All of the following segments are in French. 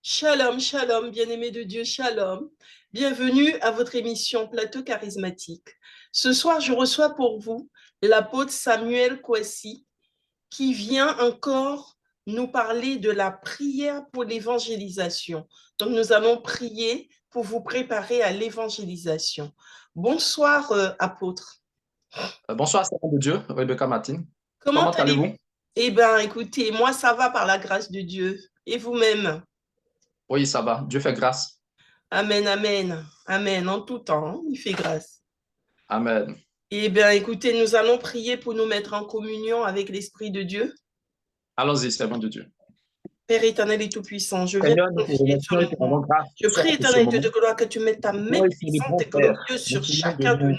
Shalom, shalom, bien-aimés de Dieu, shalom. Bienvenue à votre émission Plateau Charismatique. Ce soir, je reçois pour vous l'apôtre Samuel Kouassi qui vient encore nous parler de la prière pour l'évangélisation. Donc, nous allons prier pour vous préparer à l'évangélisation. Bonsoir, apôtre. Bonsoir, servant de Dieu, Rebecca Martin. Comment Comment allez-vous? allez-vous? Eh bien, écoutez, moi, ça va par la grâce de Dieu. Et vous-même? Oui, ça va. Dieu fait grâce. Amen, amen, amen, en tout temps, hein, il fait grâce. Amen. Eh bien, écoutez, nous allons prier pour nous mettre en communion avec l'Esprit de Dieu. Allons-y, servant de Dieu. Père éternel et tout-puissant, je viens Seigneur, te nous te confier ce remercions et te rendons moment. grâce Je ce soir prie, pour ce éternel Dieu moment. de gloire, que tu mettes ta main Toi et pour les puissante bons et frères, glorieuse nous sur prions de chacun de nous. nous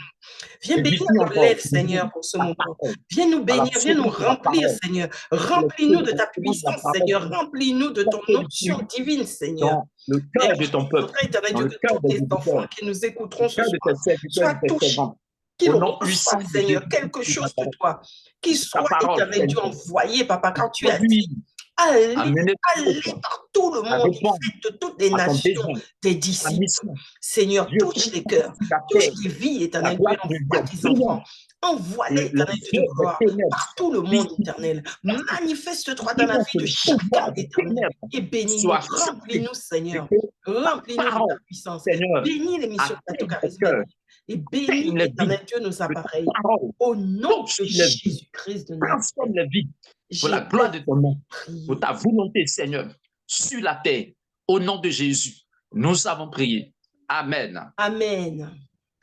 Viens bénir édifier nos encore, lèvres, pour nous Seigneur, pour ce ta moment. parole, Viens nous à la bénir, viens nous soumission de la remplir, parole, Seigneur. pour les Remplis-nous clés de de ta la puissance, parole, Seigneur. Remplis-nous de ton porter du onction fruit divine, Seigneur. dans le Père, cœur de je ton peuple, demanderai, éternel dans Dieu, le que cœur tous des tes enfants auditeurs, qui nous le écouteront ce cœur de tes soir serviteurs et soient de tes touchés, servantes. qu'ils Au nom reçoivent, puissant de Seigneur, Jésus-Christ quelque de chose de Nazareth, toi, qu'ils ta soient, parole, éternel Dieu, Seigneur, envoyés, papa, quand tu as produit dit, à allez, mener le allez peuple, par tout le à monde et répondre faites de toutes les à ton nations besoin, des ta disciples. mission. Seigneur, Dieu, touche les cœurs, touche célibataire, les vies, la éternel Dieu, gloire et de Dieu, envoie tes enfants. brillant, Envoie-les, les éternel Dieu de œuvres des gloire, ténèbres, par tout le monde, visibles, éternel. Manifeste-toi dans la brillant vie que de le chacun, pouvoir des éternel. ténèbres Et bénis-nous, soit chassé remplis-nous, et Seigneur. que ta Remplis-nous de ta parole, puissance. Seigneur, Bénis l'émission Plateau atteigne les cœurs, Charismatique. Et atteigne bénis, les vies, éternel Dieu, nos que ta appareils. parole Au nom touche de les vies, Jésus-Christ de transforme Nazareth, les vies pour la gloire j'élève de ton nom, pour prier. ta volonté, Seigneur, sur la terre. Au nom de Jésus, nous avons prié. Amen. Amen.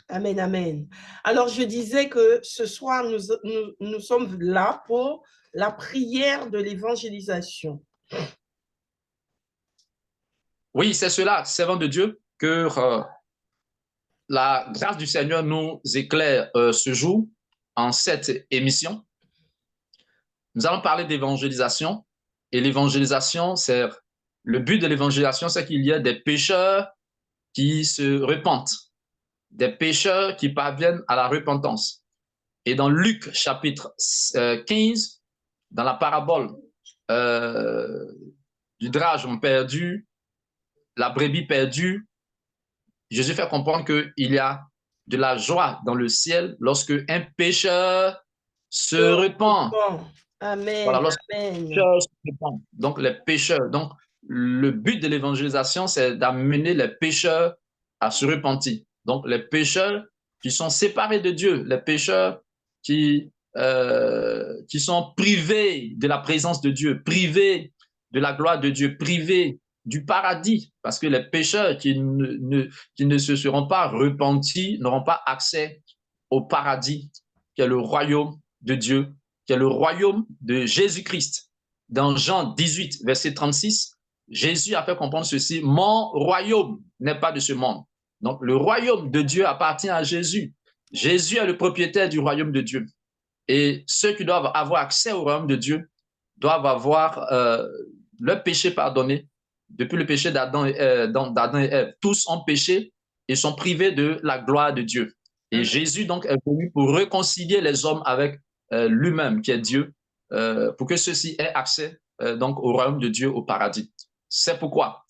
Amen, amen. Alors, je disais que ce soir, nous sommes là pour la prière de l'évangélisation. Oui, c'est cela, servant de Dieu, que la grâce du Seigneur nous éclaire ce jour en cette émission. Nous allons parler d'évangélisation. Et l'évangélisation, c'est le but de l'évangélisation, c'est qu'il y ait des pécheurs qui se repentent, des pécheurs qui parviennent à la repentance. Et dans Luc chapitre 15, dans la parabole du drachme perdu, la brebis perdue, Jésus fait comprendre qu'il y a de la joie dans le ciel lorsque un pécheur se repent. Amen, Voilà, lorsque amen. les pécheurs se repentent. Donc, les pécheurs. Donc, le but de l'évangélisation, c'est d'amener les pécheurs à se repentir. Donc, les pécheurs qui sont séparés de Dieu, les pécheurs qui sont privés de la présence de Dieu, privés de la gloire de Dieu, privés du paradis, parce que les pécheurs qui ne se seront pas repentis n'auront pas accès au paradis, qui est le royaume de Dieu, qui est le royaume de Jésus-Christ. Dans Jean 18, verset 36, Jésus a fait comprendre ceci: mon royaume n'est pas de ce monde. Donc, le royaume de Dieu appartient à Jésus. Jésus est le propriétaire du royaume de Dieu. Et ceux qui doivent avoir accès au royaume de Dieu doivent avoir leur péché pardonné. Depuis le péché d'Adam et Ève, tous ont péché et sont privés de la gloire de Dieu. Et Jésus donc est venu pour réconcilier les hommes avec lui-même, qui est Dieu, pour que ceux-ci aient accès donc au royaume de Dieu, au paradis. C'est pourquoi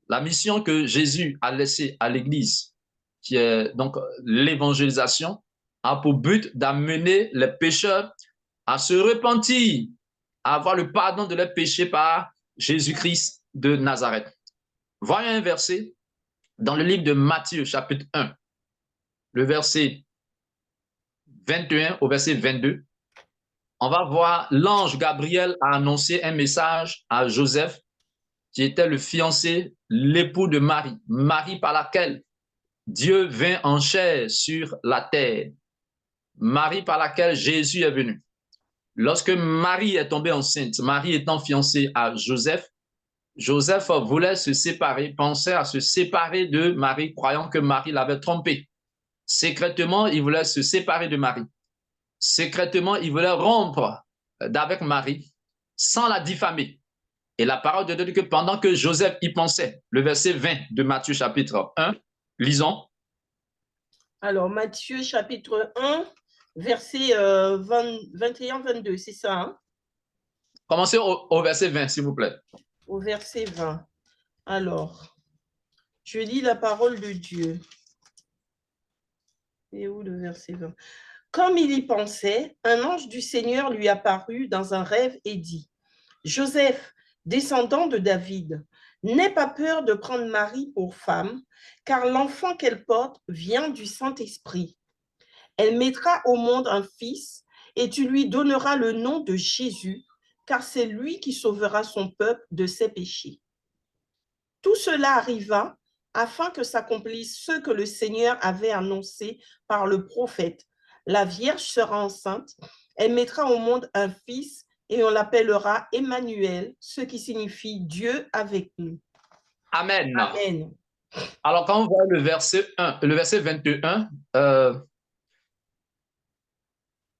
la mission que Jésus a laissée à l'Église, qui est donc l'évangélisation, a pour but d'amener les pécheurs à se repentir, à avoir le pardon de leurs péchés par Jésus-Christ de Nazareth. Voyons un verset dans le livre de Matthieu, chapitre 1, le verset 21 au verset 22. On va voir l'ange Gabriel a annoncé un message à Joseph, qui était le fiancé, l'époux de Marie, Marie par laquelle Dieu vint en chair sur la terre, Marie par laquelle Jésus est venu. Lorsque Marie est tombée enceinte, Marie étant fiancée à Joseph, Joseph voulait se séparer, pensait à se séparer de Marie, croyant que Marie l'avait trompé. Secrètement, il voulait se séparer de Marie. Secrètement, il voulait rompre d'avec Marie sans la diffamer. Et la parole de Dieu dit que pendant que Joseph y pensait, le verset 20 de Matthieu chapitre 1, lisons. Alors, Matthieu chapitre 1, verset 21-22, c'est ça, hein? Commencez au verset 20, s'il vous plaît. Au verset 20. Alors, je lis la parole de Dieu. Et où le verset 20? Comme il y pensait, un ange du Seigneur lui apparut dans un rêve et dit, Joseph, descendant de David, n'aie pas peur de prendre Marie pour femme, car l'enfant qu'elle porte vient du Saint-Esprit. Elle mettra au monde un fils, et tu lui donneras le nom de Jésus, car c'est lui qui sauvera son peuple de ses péchés. Tout cela arriva afin que s'accomplisse ce que le Seigneur avait annoncé par le prophète. La Vierge sera enceinte, elle mettra au monde un fils et on l'appellera Emmanuel, ce qui signifie Dieu avec nous. Amen. Amen. Alors, quand on voit le verset 21,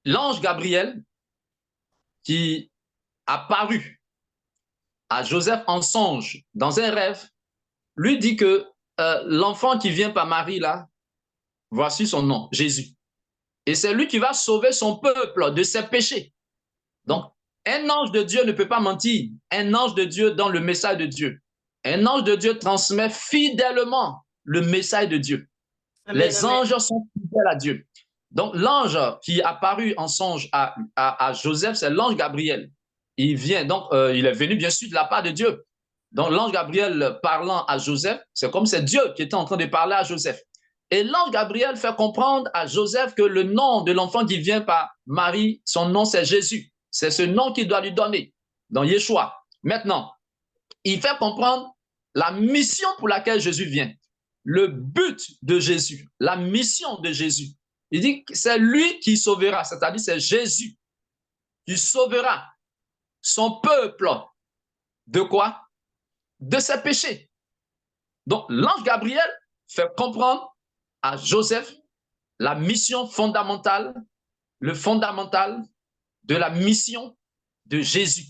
l'ange Gabriel qui apparut à Joseph en songe, dans un rêve, lui dit que l'enfant qui vient par Marie, là, voici son nom, Jésus. Et c'est lui qui va sauver son peuple de ses péchés. Donc, un ange de Dieu ne peut pas mentir. Un ange de Dieu donne le message de Dieu. Un ange de Dieu transmet fidèlement le message de Dieu. Amen, les anges sont fidèles à Dieu. Donc, l'ange qui est apparu en songe à Joseph, c'est l'ange Gabriel. Il vient, donc, il est venu bien sûr de la part de Dieu. Donc, l'ange Gabriel parlant à Joseph, c'est comme c'est Dieu qui était en train de parler à Joseph. Et l'ange Gabriel fait comprendre à Joseph que le nom de l'enfant qui vient par Marie, son nom c'est Jésus. C'est ce nom qu'il doit lui donner, dans Yeshua. Maintenant, il fait comprendre la mission pour laquelle Jésus vient. Le but de Jésus, la mission de Jésus. Il dit que c'est lui qui sauvera, c'est-à-dire c'est Jésus qui sauvera son peuple. De quoi? De ses péchés. Donc, l'ange Gabriel fait comprendre à Joseph la mission fondamentale, le fondamental de la mission de Jésus,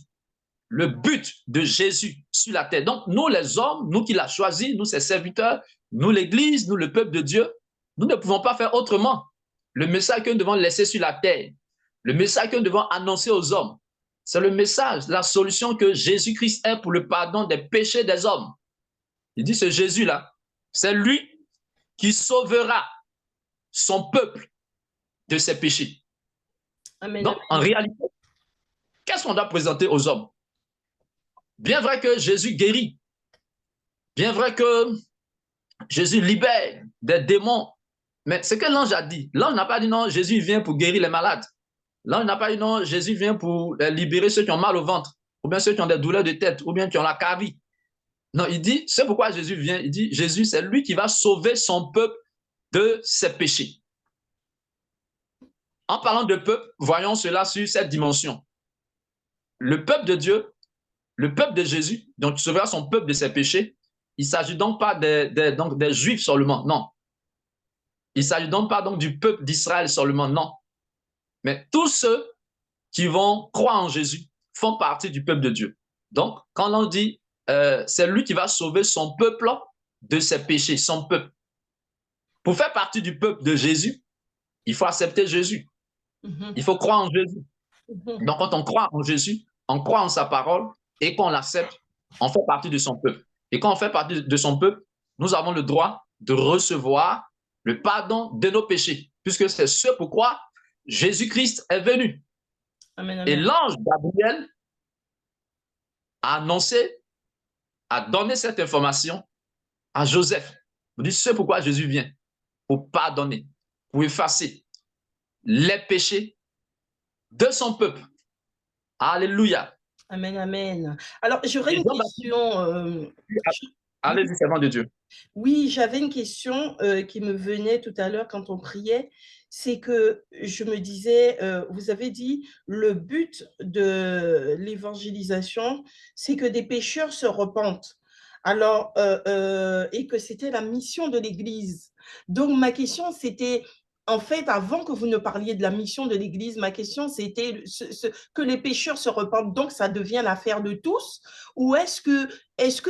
le but de Jésus sur la terre. Donc, nous les hommes, nous qui l'a choisi, nous ses serviteurs, nous l'Église, nous le peuple de Dieu, nous ne pouvons pas faire autrement. Le message que nous devons laisser sur la terre, le message que nous devons annoncer aux hommes, c'est le message, la solution que Jésus-Christ est pour le pardon des péchés des hommes. Il dit, ce Jésus-là, c'est lui qui sauvera son peuple de ses péchés. Amen. Donc, en réalité, qu'est-ce qu'on doit présenter aux hommes? Bien vrai que Jésus guérit, bien vrai que Jésus libère des démons, mais ce que l'ange a dit, l'ange n'a pas dit non, Jésus vient pour guérir les malades. L'ange n'a pas dit non, Jésus vient pour libérer ceux qui ont mal au ventre, ou bien ceux qui ont des douleurs de tête, ou bien qui ont la carie. Non, il dit, c'est pourquoi Jésus vient. Il dit, Jésus, c'est lui qui va sauver son peuple de ses péchés. En parlant de peuple, voyons cela sur cette dimension. Le peuple de Dieu, le peuple de Jésus, donc il sauvera son peuple de ses péchés, il ne s'agit donc pas des Juifs seulement, non. Il ne s'agit donc pas donc du peuple d'Israël seulement, non. Mais tous ceux qui vont croire en Jésus font partie du peuple de Dieu. Donc, quand on dit, c'est lui qui va sauver son peuple de ses péchés, son peuple. Pour faire partie du peuple de Jésus, il faut accepter Jésus. Il faut croire en Jésus. Donc, quand on croit en Jésus, on croit en sa parole et qu'on l'accepte, on fait partie de son peuple. Et quand on fait partie de son peuple, nous avons le droit de recevoir le pardon de nos péchés, puisque c'est ce pourquoi Jésus-Christ est venu. Amen, amen. Et l'ange Gabriel a annoncé, a donné cette information à Joseph. Il dit, c'est pourquoi Jésus vient, pour pardonner, pour effacer les péchés de son peuple. Alléluia. Amen, amen. Alors, j'aurais une question. Allez-y, servant de Dieu. Oui, j'avais une question qui me venait tout à l'heure quand on priait. C'est que je me disais, vous avez dit, le but de l'évangélisation, c'est que des pécheurs se repentent. Alors, et que c'était la mission de l'Église. Donc, ma question, c'était, en fait, avant que vous ne parliez de la mission de l'Église, ma question, c'était que les pécheurs se repentent. Donc, ça devient l'affaire de tous? Ou est-ce que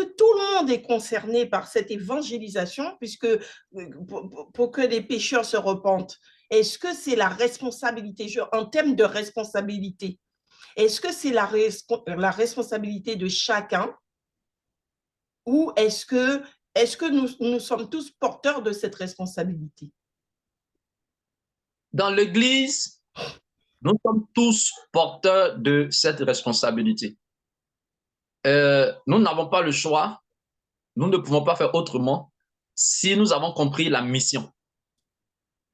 tout le monde est concerné par cette évangélisation, puisque pour que les pécheurs se repentent? Est-ce que c'est la responsabilité, en termes de responsabilité, est-ce que c'est la responsabilité de chacun Ou est-ce que nous sommes tous porteurs de cette responsabilité? Dans l'Église, nous sommes tous porteurs de cette responsabilité. Nous n'avons pas le choix, nous ne pouvons pas faire autrement si nous avons compris la mission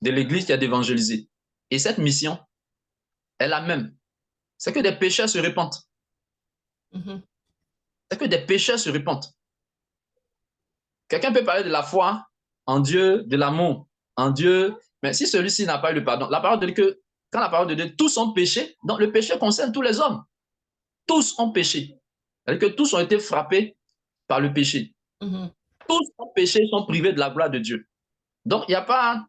de l'Église qui est d'évangéliser. Et cette mission est la même. C'est que des pécheurs se repentent. C'est que des pécheurs se repentent. Quelqu'un peut parler de la foi en Dieu, de l'amour en Dieu, mais si celui-ci n'a pas eu le pardon, la parole dit que quand la parole de Dieu, tous ont péché, donc le péché concerne tous les hommes. Tous ont péché. C'est-à-dire que tous ont été frappés par le péché. Tous ont péché, sont privés de la gloire de Dieu. Donc, il n'y a pas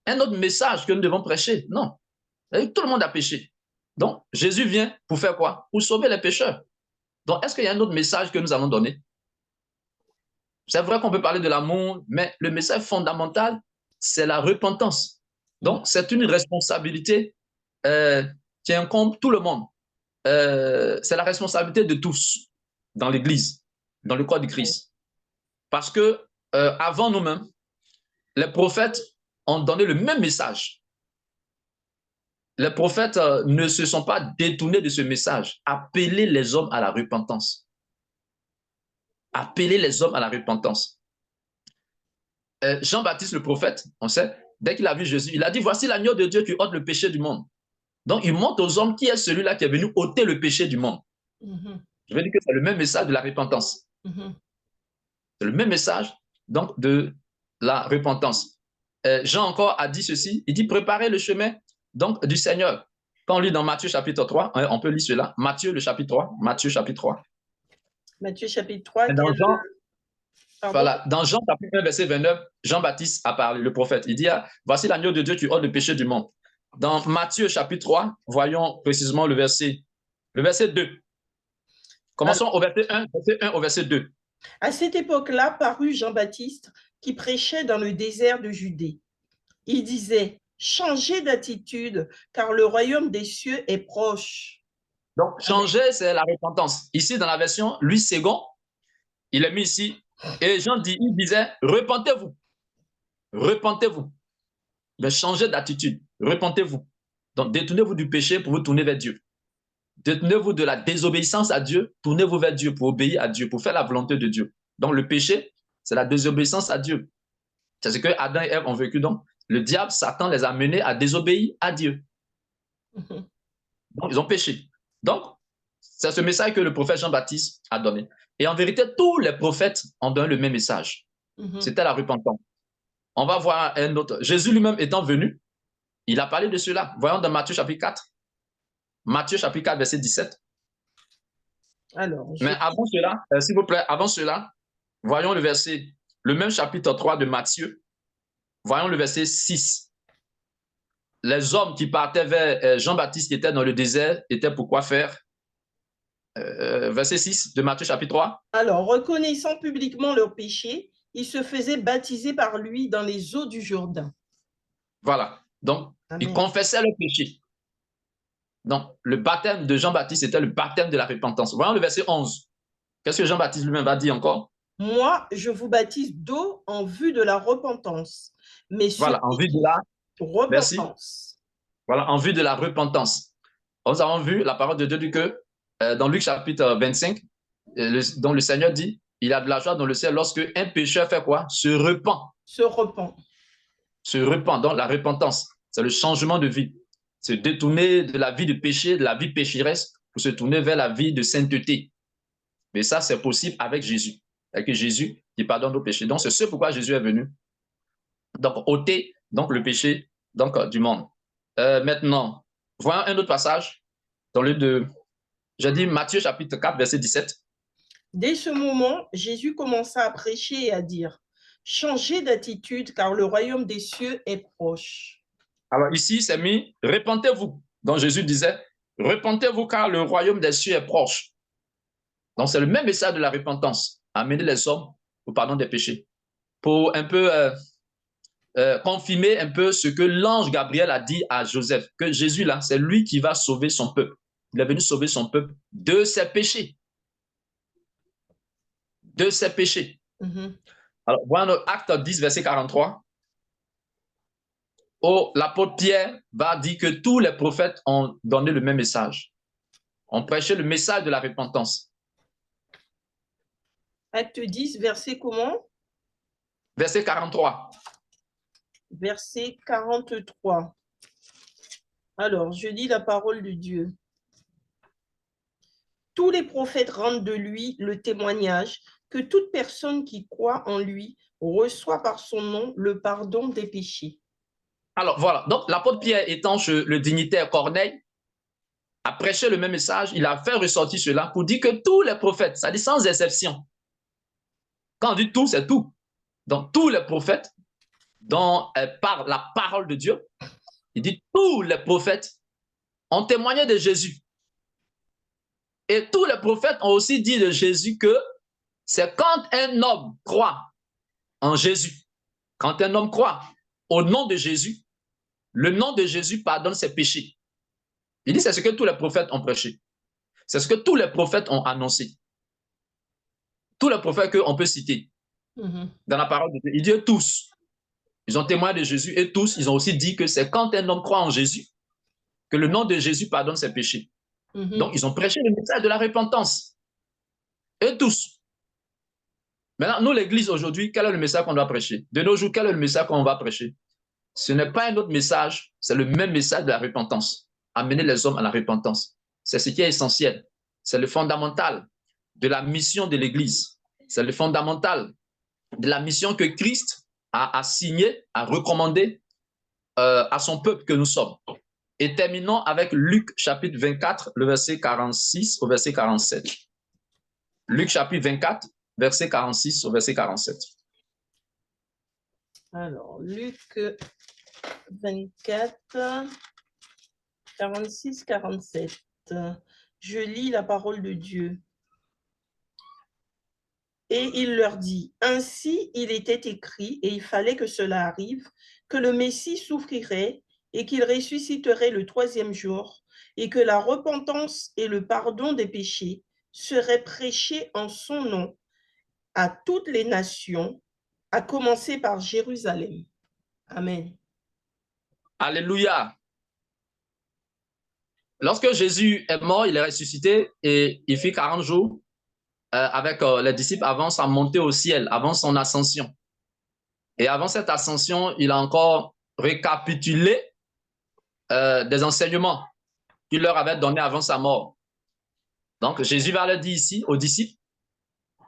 un autre message que nous devons prêcher. Non. Tout le monde a péché. Donc, Jésus vient pour faire quoi? Pour sauver les pécheurs. Donc, est-ce qu'il y a un autre message que nous allons donner? C'est vrai qu'on peut parler de l'amour, mais le message fondamental, c'est la repentance. Donc, c'est une responsabilité qui incombe tout le monde. C'est la responsabilité de tous dans l'Église, dans le corps du Christ. Parce que avant nous-mêmes, les prophètes ont donné le même message. Les prophètes ne se sont pas détournés de ce message. Appeler les hommes à la repentance. Appeler les hommes à la repentance. Jean-Baptiste, le prophète, on sait, dès qu'il a vu Jésus, il a dit, voici l'agneau de Dieu qui ôte le péché du monde. Donc, il montre aux hommes qui est celui-là qui est venu ôter le péché du monde. Je veux dire que c'est le même message de la repentance. C'est le même message, donc, de la repentance. Jean encore a dit ceci, il dit, préparez le chemin, donc, du Seigneur. Quand on lit dans Matthieu chapitre 3, on peut lire cela, Matthieu le chapitre 3, Matthieu chapitre 3. Matthieu chapitre 3, dans Jean, voilà, dans Jean chapitre 1, verset 29, Jean-Baptiste a parlé, le prophète. Il dit, voici l'agneau de Dieu qui ôte le péché du monde. Dans Matthieu chapitre 3, voyons précisément le verset 2. Commençons au verset 1 au verset 2. À cette époque-là, parut Jean-Baptiste qui prêchait dans le désert de Judée. Il disait, changez d'attitude, car le royaume des cieux est proche. Donc, changer, c'est la repentance. Ici, dans la version Louis II, il est mis ici, et Jean il disait, repentez-vous. Repentez-vous. Mais changez d'attitude. Repentez-vous. Donc, détournez-vous du péché pour vous tourner vers Dieu. Détournez-vous de la désobéissance à Dieu, tournez-vous vers Dieu pour obéir à Dieu, pour faire la volonté de Dieu. Donc, le péché, c'est la désobéissance à Dieu. C'est ce que Adam et Ève ont vécu. Donc, le diable, Satan, les a menés à désobéir à Dieu. Donc, ils ont péché. Donc, c'est ce message que le prophète Jean-Baptiste a donné. Et en vérité, tous les prophètes ont donné le même message. C'était la repentance. On va voir un autre. Jésus lui-même étant venu, il a parlé de cela. Voyons dans Matthieu chapitre 4. Matthieu chapitre 4, verset 17. Alors, mais avant cela, s'il vous plaît, avant cela, voyons le verset, le même chapitre 3 de Matthieu. Voyons le verset 6. Les hommes qui partaient vers Jean-Baptiste qui était dans le désert étaient pour quoi faire? Verset 6 de Matthieu chapitre 3. Alors, reconnaissant publiquement leurs péchés, ils se faisaient baptiser par lui dans les eaux du Jourdain. Voilà. Donc, Amen. Ils confessaient leurs péchés. Donc, le baptême de Jean-Baptiste était le baptême de la repentance. Voyons le verset 11. Qu'est-ce que Jean-Baptiste lui-même va dire encore? Moi, je vous baptise d'eau en vue de la repentance. Mais voilà, en vue de la repentance. Merci. Voilà, en vue de la repentance. Nous avons vu la parole de Dieu dit que dans Luc chapitre 25, dont le Seigneur dit, il a de la joie dans le ciel lorsque un pécheur fait quoi? Se repent. Se repent. Se repent. Donc la repentance, c'est le changement de vie. Se détourner de la vie de péché, de la vie pécheresse, pour se tourner vers la vie de sainteté. Mais ça, c'est possible avec Jésus. Avec Jésus qui pardonne nos péchés. Donc, c'est ce pourquoi Jésus est venu. Donc, ôter donc, le péché donc, du monde. Maintenant, voyons un autre passage dans le de, j'ai dit Matthieu chapitre 4, verset 17. Dès ce moment, Jésus commença à prêcher et à dire, changez d'attitude car le royaume des cieux est proche. Alors ici, c'est mis, repentez-vous. Donc Jésus disait, repentez-vous car le royaume des cieux est proche. Donc c'est le même message de la repentance, amener les hommes au pardon des péchés, pour un peu confirmer un peu ce que l'ange Gabriel a dit à Joseph, que Jésus là, c'est lui qui va sauver son peuple. Il est venu sauver son peuple de ses péchés. de ses péchés. Alors, voyons Acte 10, verset 43. Où l'apôtre Pierre va dire que tous les prophètes ont donné le même message. On prêchait le message de la repentance. Acte 10, verset comment? Verset 43. Verset 43. Alors, je lis la parole de Dieu. Tous les prophètes rendent de lui le témoignage que toute personne qui croit en lui reçoit par son nom le pardon des péchés. Alors voilà, donc l'apôtre Pierre étant le dignitaire Corneille, a prêché le même message, il a fait ressortir cela pour dire que tous les prophètes, ça dit sans exception. Quand on dit tout, c'est tout. Donc tous les prophètes dont parle la parole de Dieu, il dit tous les prophètes ont témoigné de Jésus. Et tous les prophètes ont aussi dit de Jésus que c'est quand un homme croit en Jésus, quand un homme croit au nom de Jésus, le nom de Jésus pardonne ses péchés. Il dit c'est ce que tous les prophètes ont prêché. C'est ce que tous les prophètes ont annoncé. Tous les prophètes qu'on peut citer dans la parole de Dieu. Il dit tous. Ils ont témoigné de Jésus et tous, ils ont aussi dit que c'est quand un homme croit en Jésus que le nom de Jésus pardonne ses péchés. Donc, ils ont prêché le message de la repentance. Et tous. Maintenant, nous, l'Église, aujourd'hui, quel est le message qu'on doit prêcher? De nos jours, quel est le message qu'on va prêcher? Ce n'est pas un autre message, c'est le même message de la repentance. Amener les hommes à la repentance. C'est ce qui est essentiel. C'est le fondamental de la mission de l'Église. C'est le fondamental de la mission que Christ a assignée, a recommandée à son peuple que nous sommes. Et terminons avec Luc chapitre 24, le verset 46 au verset 47. Luc chapitre 24, verset 46 au verset 47. Alors, Luc 24, 46, 47. Je lis la parole de Dieu. Et il leur dit, ainsi il était écrit, et il fallait que cela arrive, que le Messie souffrirait et qu'il ressusciterait le troisième jour, et que la repentance et le pardon des péchés seraient prêchés en son nom à toutes les nations, à commencer par Jérusalem. Amen. Alléluia. Lorsque Jésus est mort, il est ressuscité et il fit 40 jours avec les disciples avant sa montée au ciel, avant son ascension. Et avant cette ascension, il a encore récapitulé des enseignements qu'il leur avait donnés avant sa mort. Donc, Jésus va le dire ici aux disciples,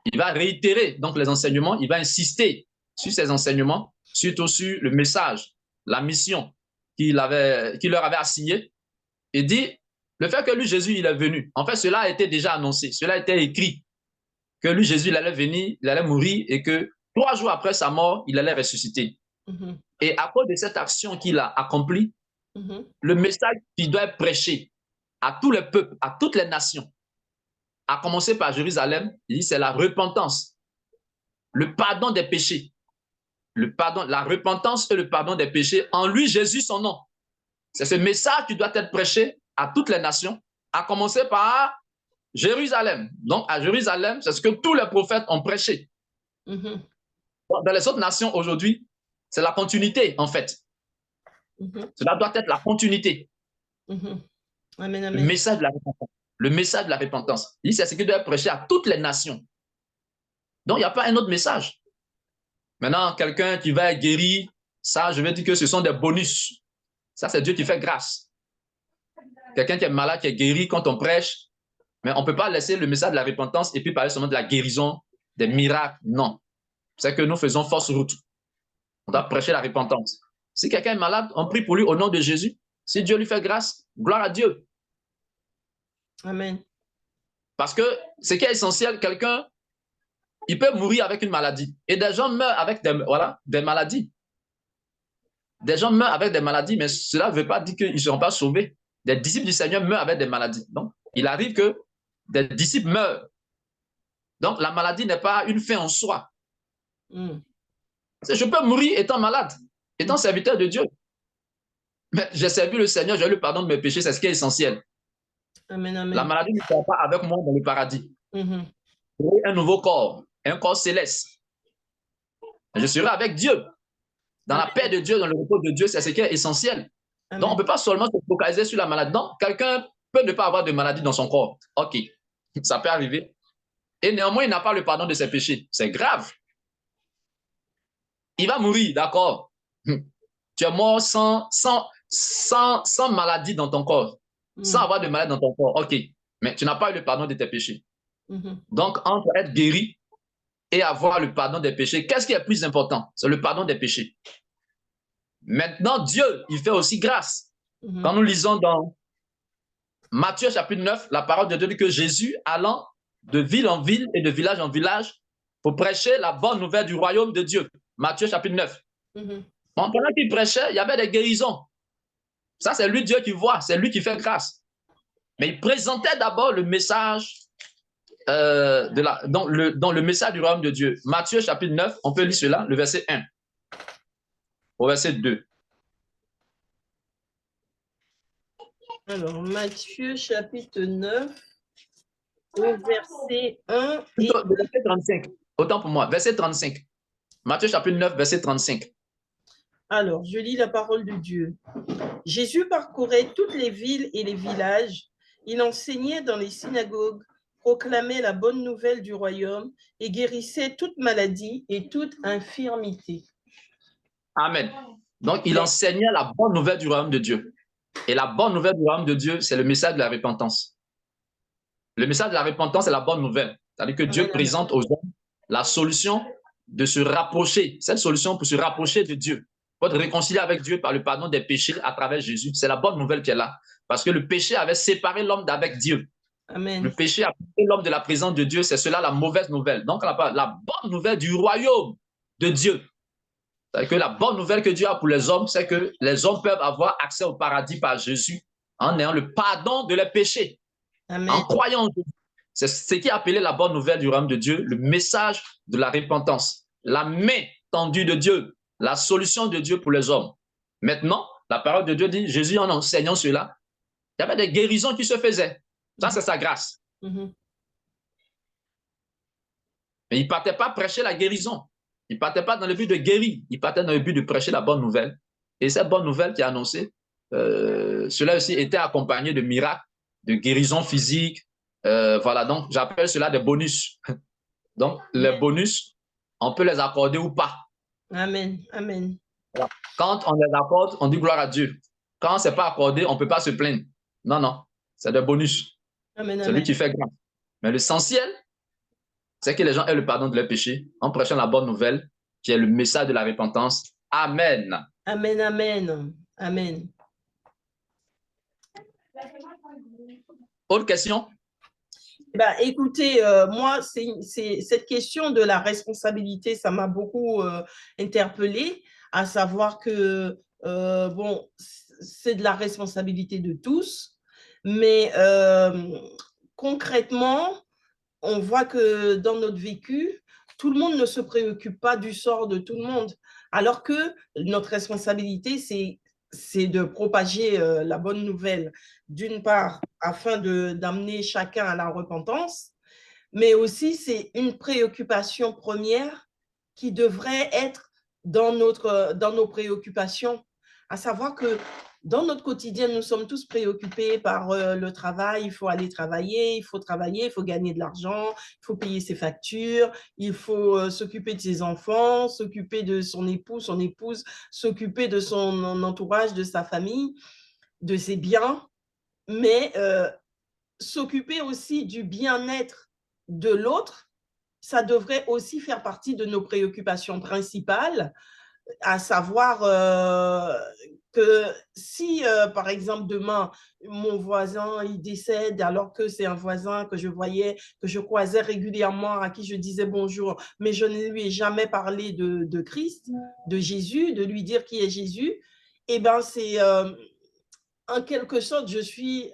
il va réitérer donc les enseignements, il va insister sur ces enseignements, surtout sur le message, la mission qu'il leur avait assignée, et dit, le fait que lui, Jésus, il est venu, en fait, cela a été déjà annoncé, cela a été écrit, que lui, Jésus, il allait venir, il allait mourir, et que 3 jours après sa mort, il allait ressusciter. Et à cause de cette action qu'il a accomplie, le message qui doit être prêché à tous les peuples, à toutes les nations, à commencer par Jérusalem, il dit c'est la repentance, le pardon des péchés, le pardon, la repentance et le pardon des péchés en lui, Jésus, son nom. C'est ce message qui doit être prêché à toutes les nations, à commencer par Jérusalem. Donc, à Jérusalem, c'est ce que tous les prophètes ont prêché. Dans les autres nations aujourd'hui, c'est la continuité, en fait. Cela doit être la continuité. Amen, amen. Le message de la repentance. Le message de la repentance. C'est ce qui doit être prêché à toutes les nations. Donc, il n'y a pas un autre message. Maintenant, quelqu'un qui va être guéri, ça, je vais dire que ce sont des bonus. Ça, c'est Dieu qui fait grâce. Quelqu'un qui est malade, qui est guéri, quand on prêche, mais on ne peut pas laisser le message de la repentance et puis parler seulement de la guérison, des miracles. Non. C'est que nous faisons fausse route. On doit prêcher la repentance. Si quelqu'un est malade, on prie pour lui au nom de Jésus. Si Dieu lui fait grâce, gloire à Dieu. Amen. Parce que ce qui est essentiel, quelqu'un, il peut mourir avec une maladie. Et des gens meurent avec des maladies. Des gens meurent avec des maladies, mais cela ne veut pas dire qu'ils ne seront pas sauvés. Des disciples du Seigneur meurent avec des maladies. Donc, il arrive que des disciples meurent. Donc, la maladie n'est pas une fin en soi. Je peux mourir étant malade, étant serviteur de Dieu. Mais j'ai servi le Seigneur, j'ai eu le pardon de mes péchés, c'est ce qui est essentiel. Amen, amen. La maladie ne sera pas avec moi dans le paradis. Un nouveau corps. un corps céleste. Je serai avec Dieu. Dans la paix de Dieu, dans le repos de Dieu, c'est ce qui est essentiel. Amen. Donc, on ne peut pas seulement se focaliser sur la maladie. Non, quelqu'un peut ne pas avoir de maladie dans son corps. OK, ça peut arriver. Et néanmoins, il n'a pas le pardon de ses péchés. C'est grave. Il va mourir, d'accord. Tu es mort sans maladie dans ton corps, sans avoir de maladie dans ton corps. OK, mais tu n'as pas eu le pardon de tes péchés. Donc, entre être guéri et avoir le pardon des péchés, qu'est-ce qui est plus important? C'est le pardon des péchés. Maintenant, Dieu, il fait aussi grâce. Quand nous lisons dans Matthieu chapitre 9, la parole de Dieu dit que Jésus, allant de ville en ville et de village en village, pour prêcher la bonne nouvelle du royaume de Dieu. Matthieu chapitre 9. Pendant qu'il prêchait, il y avait des guérisons. Ça, c'est lui Dieu qui voit, c'est lui qui fait grâce. Mais il présentait d'abord le message dans le message du royaume de Dieu. Matthieu chapitre 9, on peut lire cela, le verset 1 au verset 2. Alors, Matthieu chapitre 9, au verset 1 et... Verset 35, autant pour moi, verset 35. Matthieu chapitre 9, verset 35. Alors, je lis la parole de Dieu. Jésus parcourait toutes les villes et les villages. Il enseignait dans les synagogues, proclamait la bonne nouvelle du royaume et guérissait toute maladie et toute infirmité. Amen. Donc, il enseignait la bonne nouvelle du royaume de Dieu. Et la bonne nouvelle du royaume de Dieu, c'est le message de la repentance. Le message de la repentance, c'est la bonne nouvelle. C'est-à-dire que Dieu présente aux hommes la solution de se rapprocher, cette solution pour se rapprocher de Dieu, pour être réconcilié avec Dieu par le pardon des péchés à travers Jésus. C'est la bonne nouvelle qu'elle a. Parce que le péché avait séparé l'homme d'avec Dieu. Amen. Le péché a privé l'homme de la présence de Dieu. C'est cela la mauvaise nouvelle. Donc, la bonne nouvelle du royaume de Dieu. C'est-à-dire que la bonne nouvelle que Dieu a pour les hommes, c'est que les hommes peuvent avoir accès au paradis par Jésus en ayant le pardon de leurs péchés. Amen. En croyant en Jésus. C'est ce qui est appelé la bonne nouvelle du royaume de Dieu, le message de la repentance, la main tendue de Dieu, la solution de Dieu pour les hommes. Maintenant, la parole de Dieu dit, Jésus en enseignant cela, il y avait des guérisons qui se faisaient. Ça, c'est sa grâce. Mais il ne partait pas prêcher la guérison. Il ne partait pas dans le but de guérir. Il partait dans le but de prêcher la bonne nouvelle. Et cette bonne nouvelle qui est annoncée, cela aussi était accompagné de miracles, de guérisons physiques. Voilà, donc j'appelle cela des bonus. Donc, les bonus, on peut les accorder ou pas. Amen. Amen. Quand on les accorde, on dit gloire à Dieu. Quand ce n'est pas accordé, on ne peut pas se plaindre. Non, non, c'est des bonus. C'est lui qui fait grâce. Mais l'essentiel, c'est que les gens aient le pardon de leurs péchés en prêchant la bonne nouvelle, qui est le message de la repentance. Amen. Amen, amen, amen. Autre question? Bah, écoutez, moi, cette question de la responsabilité, ça m'a beaucoup interpellée, à savoir que, bon, c'est de la responsabilité de tous, mais concrètement, on voit que dans notre vécu, tout le monde ne se préoccupe pas du sort de tout le monde, alors que notre responsabilité, c'est de propager la bonne nouvelle, d'une part, afin d'amener chacun à la repentance, mais aussi c'est une préoccupation première qui devrait être dans nos préoccupations, à savoir que dans notre quotidien, nous sommes tous préoccupés par le travail. Il faut aller travailler, il faut gagner de l'argent, il faut payer ses factures, il faut s'occuper de ses enfants, s'occuper de son époux, son épouse, s'occuper de son entourage, de sa famille, de ses biens, mais s'occuper aussi du bien-être de l'autre, ça devrait aussi faire partie de nos préoccupations principales, à savoir que si, par exemple, demain, mon voisin, il décède alors que c'est un voisin que je voyais, que je croisais régulièrement, à qui je disais bonjour, mais je ne lui ai jamais parlé de Christ, de Jésus, de lui dire qui est Jésus, eh bien, c'est en quelque sorte, je suis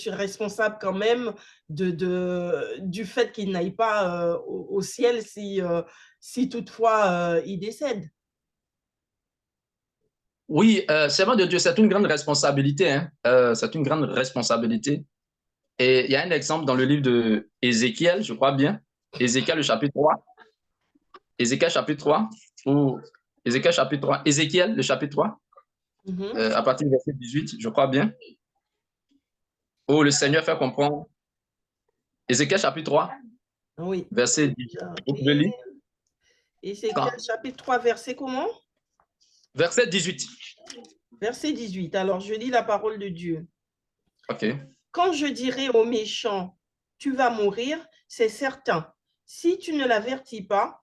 responsable quand même du fait qu'il n'aille pas au ciel si toutefois il décède. Oui, servant de Dieu, c'est une grande responsabilité. Hein? C'est une grande responsabilité. Et il y a un exemple dans le livre de Ézéchiel, je crois bien, Ézéchiel le chapitre 3. Ézéchiel chapitre 3 ou Ézéchiel chapitre 3. Ézéchiel le chapitre 3 à partir du verset 18, je crois bien, où le Seigneur fait comprendre. Ézéchiel chapitre 3, Oui. verset 18. Vous pouvez lire. Ézéchiel chapitre 3, verset comment? Verset 18. Verset 18. Alors, je lis la parole de Dieu. OK. Quand je dirai au méchant, tu vas mourir, c'est certain. Si tu ne l'avertis pas,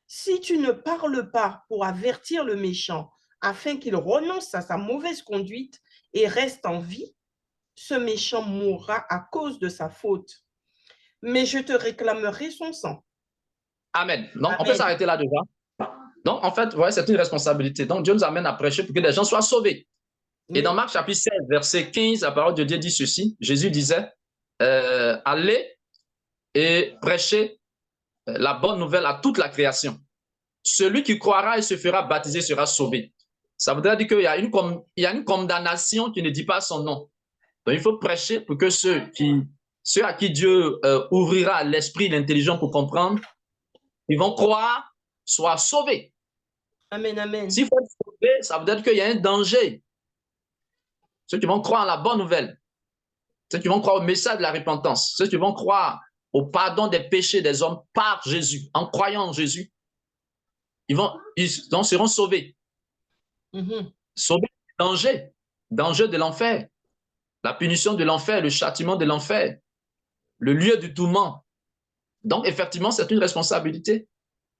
si tu ne parles pas pour avertir le méchant, afin qu'il renonce à sa mauvaise conduite et reste en vie, ce méchant mourra à cause de sa faute. Mais je te réclamerai son sang. Amen. Donc, Amen. on peut s'arrêter là déjà. Donc, en fait, ouais, c'est une responsabilité. Donc, Dieu nous amène à prêcher pour que les gens soient sauvés. Oui. Et dans Marc chapitre 16, verset 15, la parole de Dieu dit ceci. Jésus disait, allez et prêchez la bonne nouvelle à toute la création. Celui qui croira et se fera baptiser sera sauvé. Ça voudrait dire qu'il y a une condamnation qui ne dit pas son nom. Donc, il faut prêcher pour que ceux à qui Dieu ouvrira l'esprit, l'intelligence pour comprendre, ils vont croire, soient sauvés. Amen, amen. S'il faut être sauvé, ça veut dire qu'il y a un danger. Ceux qui vont croire en la bonne nouvelle, ceux qui vont croire au message de la repentance, ceux qui vont croire au pardon des péchés des hommes par Jésus, en croyant en Jésus, ils seront sauvés. Sauvés du danger, danger de l'enfer, la punition de l'enfer, le châtiment de l'enfer, le lieu du tourment. Donc, effectivement, c'est une responsabilité.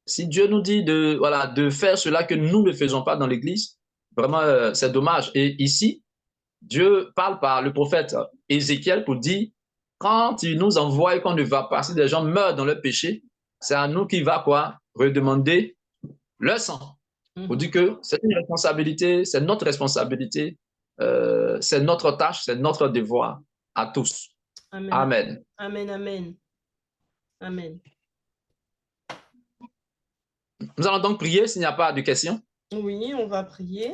Si Dieu nous dit de faire cela que nous ne faisons pas dans l'Église, vraiment, c'est dommage. Et ici, Dieu parle par le prophète Ézéchiel pour dire, quand il nous envoie et qu'on ne va pas, si des gens meurent dans leur péché, c'est à nous qu'il va redemander leur sang. Pour dire que c'est une responsabilité, c'est notre responsabilité, c'est notre tâche, c'est notre devoir à tous. Amen. Amen. Amen, amen. Amen. Nous allons donc prier s'il n'y a pas de questions. Oui, on va prier.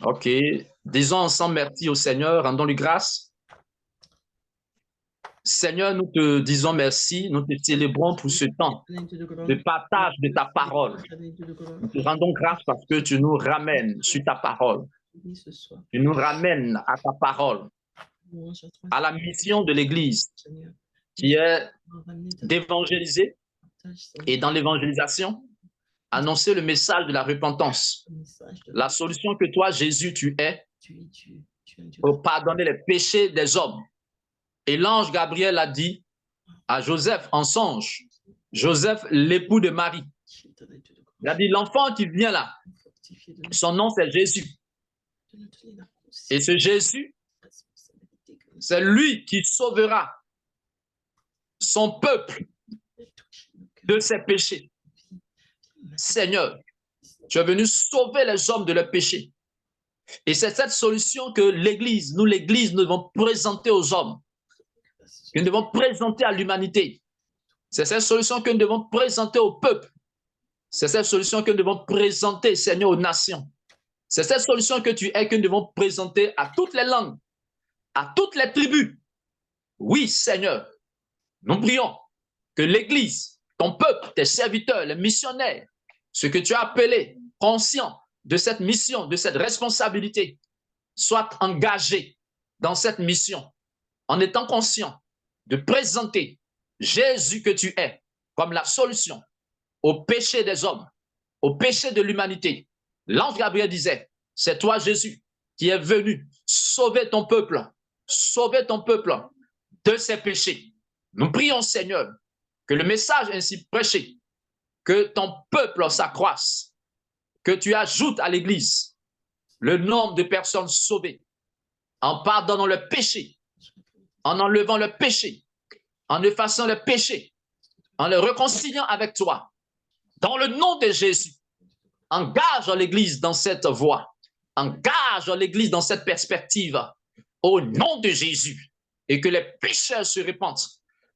OK. Disons ensemble merci au Seigneur, rendons-lui grâce. Seigneur, nous te disons merci, nous te célébrons pour ce temps de partage de ta parole. Nous te rendons grâce parce que tu nous ramènes sur ta parole. Tu nous ramènes à ta parole, à la mission de l'Église qui est d'évangéliser et dans l'évangélisation, annoncer le message de la repentance, la solution que toi, Jésus, tu es pour pardonner les péchés des hommes. Et l'ange Gabriel a dit à Joseph en songe, Joseph, l'époux de Marie, il a dit, l'enfant qui vient là, son nom c'est Jésus. Et ce Jésus, c'est lui qui sauvera son peuple de ses péchés. Seigneur, tu es venu sauver les hommes de leurs péchés. Et c'est cette solution que l'Église, nous devons présenter aux hommes, que nous devons présenter à l'humanité. C'est cette solution que nous devons présenter au peuple. C'est cette solution que nous devons présenter, Seigneur, aux nations. C'est cette solution que tu es, que nous devons présenter à toutes les langues, à toutes les tribus. Oui, Seigneur, nous prions que l'Église, ton peuple, tes serviteurs, les missionnaires, ceux que tu as appelés, conscients de cette mission, de cette responsabilité, soient engagés dans cette mission, en étant conscients de présenter Jésus que tu es comme la solution au péché des hommes, au péché de l'humanité. L'ange Gabriel disait, c'est toi Jésus qui est venu sauver ton peuple de ses péchés. Nous prions Seigneur que le message ainsi prêché, que ton peuple s'accroisse, que tu ajoutes à l'Église le nombre de personnes sauvées en pardonnant le péché, en enlevant le péché, en effaçant le péché, en le réconciliant avec toi. Dans le nom de Jésus, engage l'Église dans cette voie, engage l'Église dans cette perspective, au nom de Jésus, et que les pécheurs se répandent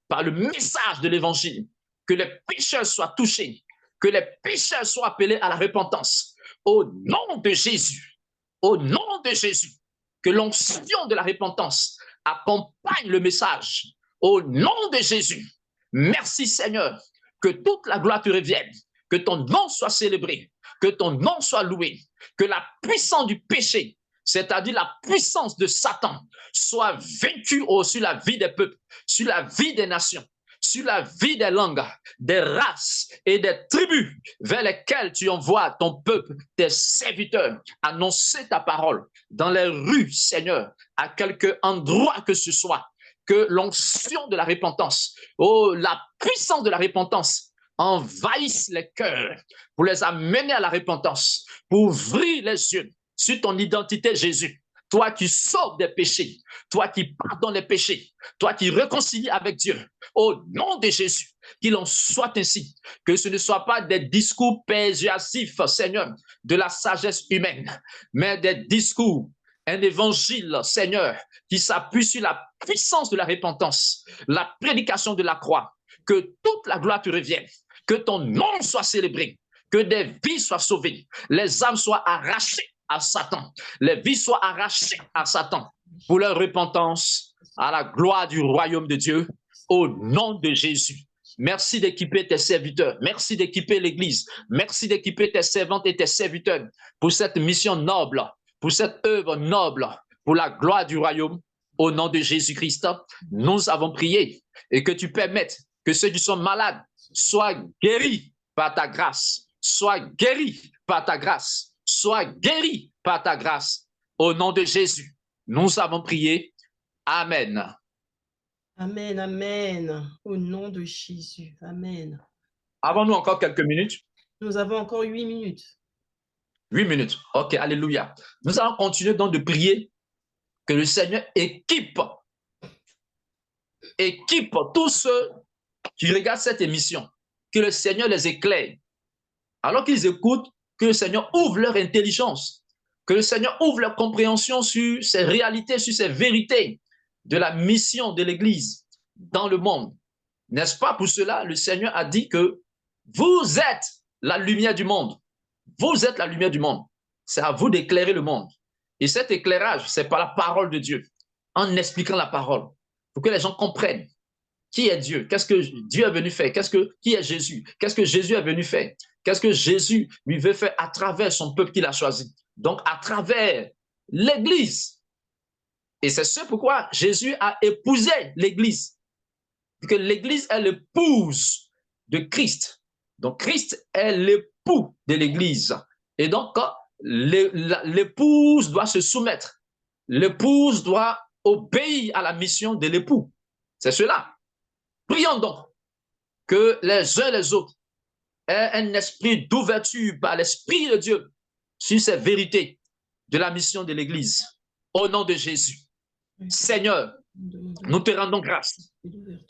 par le message de l'Évangile, que les pécheurs soient touchés, que les pécheurs soient appelés à la repentance, au nom de Jésus, au nom de Jésus, que l'onction de la repentance accompagne le message, au nom de Jésus, Merci Seigneur, que toute la gloire te revienne, que ton nom soit célébré, que ton nom soit loué, que la puissance du péché, c'est-à-dire la puissance de Satan, soit vaincue sur la vie des peuples, sur la vie des nations, sur la vie des langues, des races et des tribus vers lesquelles tu envoies ton peuple, tes serviteurs, annoncer ta parole dans les rues, Seigneur, à quelque endroit que ce soit, que l'onction de la repentance, oh, la puissance de la repentance envahisse les cœurs pour les amener à la repentance, pour ouvrir les yeux sur ton identité, Jésus. Toi qui sauves des péchés, toi qui pardonnes les péchés, toi qui réconcilies avec Dieu, au nom de Jésus, qu'il en soit ainsi, que ce ne soit pas des discours persuasifs, Seigneur, de la sagesse humaine, mais des discours, un évangile, Seigneur, qui s'appuie sur la puissance de la repentance, la prédication de la croix, que toute la gloire te revienne, que ton nom soit célébré, que des vies soient sauvées, les âmes soient arrachées à Satan, les vies soient arrachées à Satan pour leur repentance, à la gloire du royaume de Dieu, au nom de Jésus. Merci d'équiper tes serviteurs, merci d'équiper l'Église, merci d'équiper tes servantes et tes serviteurs pour cette mission noble, pour cette œuvre noble, pour la gloire du royaume, au nom de Jésus-Christ. Nous avons prié et que tu permettes que ceux qui sont malades soient guéris par ta grâce, soient guéris par ta grâce, sois guéri par ta grâce. Au nom de Jésus, nous avons prié. Amen. Amen, amen. Au nom de Jésus. Amen. Avons-nous encore quelques minutes? Nous avons encore 8 minutes. 8 minutes. OK, alléluia. Nous allons continuer donc de prier que le Seigneur équipe tous ceux qui regardent cette émission, que le Seigneur les éclaire. Alors qu'ils écoutent, que le Seigneur ouvre leur intelligence, que le Seigneur ouvre leur compréhension sur ces réalités, sur ces vérités de la mission de l'Église dans le monde. N'est-ce pas pour cela, le Seigneur a dit que vous êtes la lumière du monde. Vous êtes la lumière du monde. C'est à vous d'éclairer le monde. Et cet éclairage, c'est par la parole de Dieu, en expliquant la parole, pour que les gens comprennent qui est Dieu, qu'est-ce que Dieu est venu faire, qui est Jésus, qu'est-ce que Jésus est venu faire, qu'est-ce que Jésus lui veut faire à travers son peuple qu'il a choisi, donc à travers l'Église. Et c'est ce pourquoi Jésus a épousé l'Église, que l'Église est l'épouse de Christ. Donc Christ est l'époux de l'Église. Et donc l'épouse doit se soumettre, l'épouse doit obéir à la mission de l'époux. C'est cela. Prions donc que les uns et les autres aient un esprit d'ouverture par l'Esprit de Dieu sur ces vérités de la mission de l'Église. Au nom de Jésus. Seigneur, nous te rendons grâce.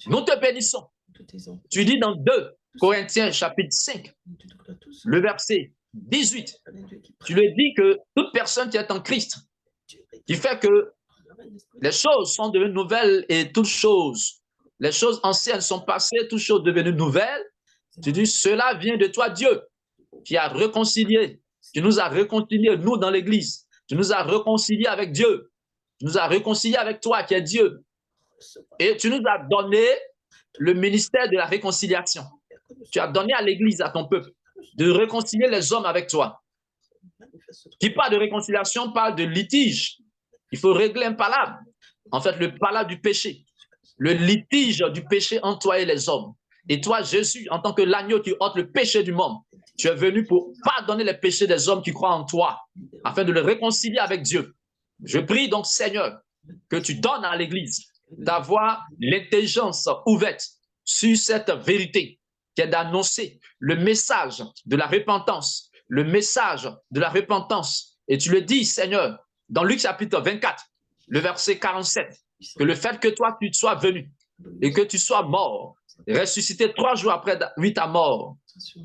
Nous te bénissons. Tu dis dans 2 Corinthiens chapitre 5, le verset 18, tu le dis que toute personne qui est en Christ, qui fait que les choses sont devenues nouvelles et toutes choses, les choses anciennes sont passées, toutes choses devenues nouvelles. Tu dis, cela vient de toi, Dieu, qui a réconcilié, qui nous a réconciliés, nous, dans l'Église. Tu nous as réconciliés avec Dieu. Tu nous as réconciliés avec toi, qui est Dieu. Et tu nous as donné le ministère de la réconciliation. Tu as donné à l'Église, à ton peuple, de réconcilier les hommes avec toi. Qui parle de réconciliation parle de litige. Il faut régler un palabre. En fait, le palabre du péché. Le litige du péché entre toi et les hommes. Et toi, Jésus, en tant que l'agneau qui ôte le péché du monde, tu es venu pour pardonner les péchés des hommes qui croient en toi, afin de le réconcilier avec Dieu. Je prie donc, Seigneur, que tu donnes à l'Église d'avoir l'intelligence ouverte sur cette vérité, qui est d'annoncer le message de la repentance, le message de la repentance. Et tu le dis, Seigneur, dans Luc chapitre 24, le verset 47, que le fait que toi, tu sois venu et que tu sois mort, ressuscité 3 jours après ta mort,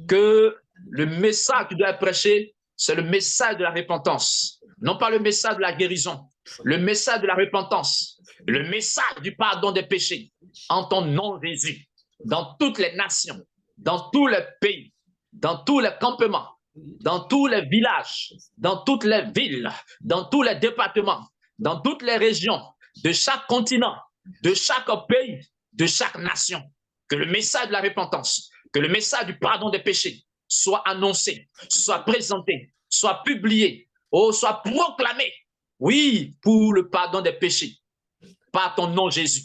que le message que tu dois prêcher, c'est le message de la repentance, non pas le message de la guérison, le message de la repentance, le message du pardon des péchés, en ton nom, Jésus, dans toutes les nations, dans tous les pays, dans tous les campements, dans tous les villages, dans toutes les villes, dans tous les départements, dans toutes les régions, de chaque continent, de chaque pays, de chaque nation. que le message de la repentance, que le message du pardon des péchés soit annoncé, soit présenté, soit publié, soit proclamé. Oui, pour le pardon des péchés, par ton nom Jésus.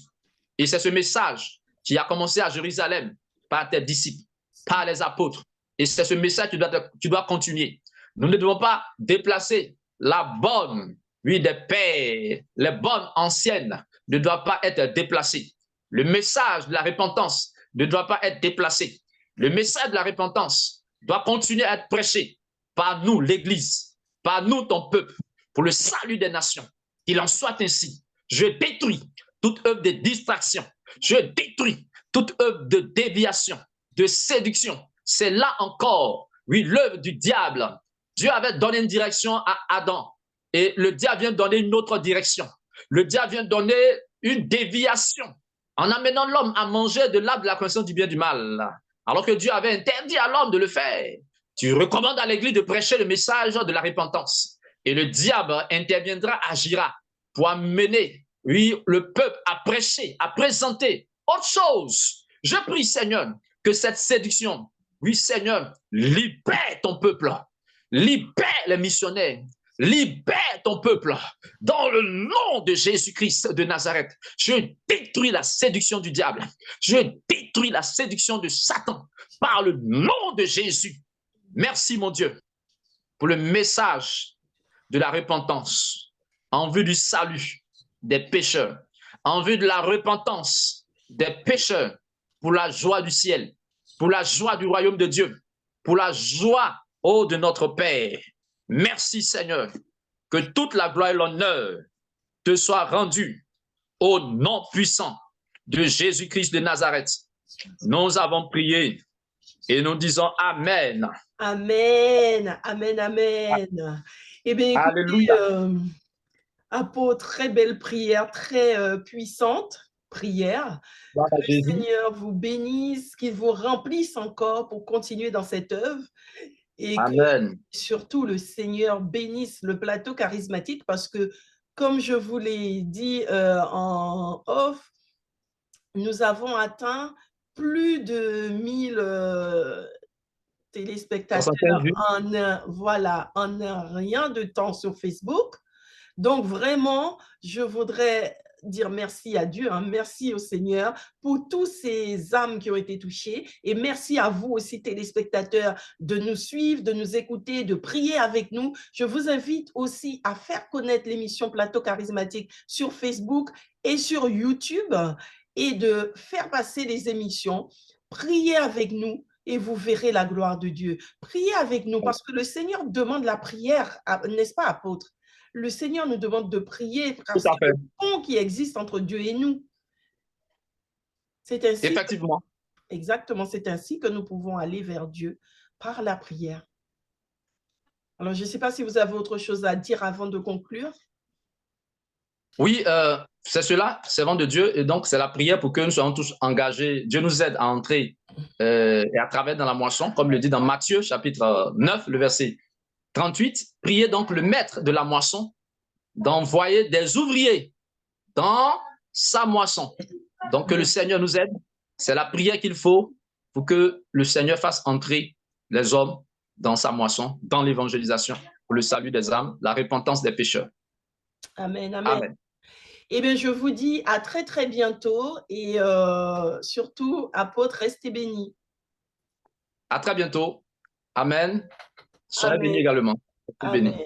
Et c'est ce message qui a commencé à Jérusalem par tes disciples, par les apôtres. Et c'est ce message que tu dois continuer. Nous ne devons pas déplacer la bonne, oui, des pères, les bonnes anciennes ne doivent pas être déplacées. Le message de la repentance ne doit pas être déplacé. Le message de la repentance doit continuer à être prêché par nous, l'Église, par nous, ton peuple, pour le salut des nations. Qu'il en soit ainsi. Je détruis toute œuvre de distraction. Je détruis toute œuvre de déviation, de séduction. C'est là encore, oui, l'œuvre du diable. Dieu avait donné une direction à Adam et le diable vient donner une autre direction. Le diable vient donner une déviation en amenant l'homme à manger de l'arbre de la connaissance du bien et du mal, alors que Dieu avait interdit à l'homme de le faire. Tu recommandes à l'Église de prêcher le message de la repentance et le diable interviendra, agira pour amener, oui, le peuple à prêcher, à présenter autre chose. Je prie, Seigneur, que cette séduction, oui, Seigneur, libère ton peuple, libère les missionnaires, libère ton peuple dans le nom de Jésus-Christ de Nazareth. Je détruis la séduction du diable. Je détruis la séduction de Satan par le nom de Jésus. Merci, mon Dieu, pour le message de la repentance en vue du salut des pécheurs, en vue de la repentance des pécheurs pour la joie du ciel, pour la joie du royaume de Dieu, pour la joie, de notre Père. Merci, Seigneur, que toute la gloire et l'honneur te soient rendus au nom puissant de Jésus-Christ de Nazareth. Nous avons prié et nous disons Amen. Amen, amen, amen. Eh bien, écoutez, apôtre, très belle prière, très puissante prière. Que le Seigneur vous bénisse, qu'il vous remplisse encore pour continuer dans cette œuvre. Et Amen. que surtout le Seigneur bénisse le plateau charismatique parce que, comme je vous l'ai dit en off, nous avons atteint plus de 1000 téléspectateurs en rien de temps sur Facebook. Donc vraiment, je voudrais dire merci à Dieu, merci au Seigneur pour tous ces âmes qui ont été touchées et merci à vous aussi téléspectateurs de nous suivre, de nous écouter, de prier avec nous. Je vous invite aussi à faire connaître l'émission Plateau Charismatique sur Facebook et sur YouTube et de faire passer les émissions. Priez avec nous et vous verrez la gloire de Dieu. Priez avec nous parce que le Seigneur demande la prière, n'est-ce pas, apôtre? Le Seigneur nous demande de prier parce que c'est le pont qui existe entre Dieu et nous. C'est ainsi. Effectivement. Exactement, c'est ainsi que nous pouvons aller vers Dieu par la prière. Alors, je ne sais pas si vous avez autre chose à dire avant de conclure. Oui, c'est cela, servant de Dieu, et donc c'est la prière pour que nous soyons tous engagés. Dieu nous aide à entrer et à travers dans la moisson, comme le dit dans Matthieu, chapitre 9, le verset 38. Priez donc le maître de la moisson d'envoyer des ouvriers dans sa moisson. Donc que le Seigneur nous aide. C'est la prière qu'il faut pour que le Seigneur fasse entrer les hommes dans sa moisson, dans l'évangélisation, pour le salut des âmes, la repentance des pécheurs. Amen, amen. Amen. Eh bien, je vous dis à très, très bientôt et surtout, apôtre, restez bénis. À très bientôt. Amen. Soyez bénis également. Amen.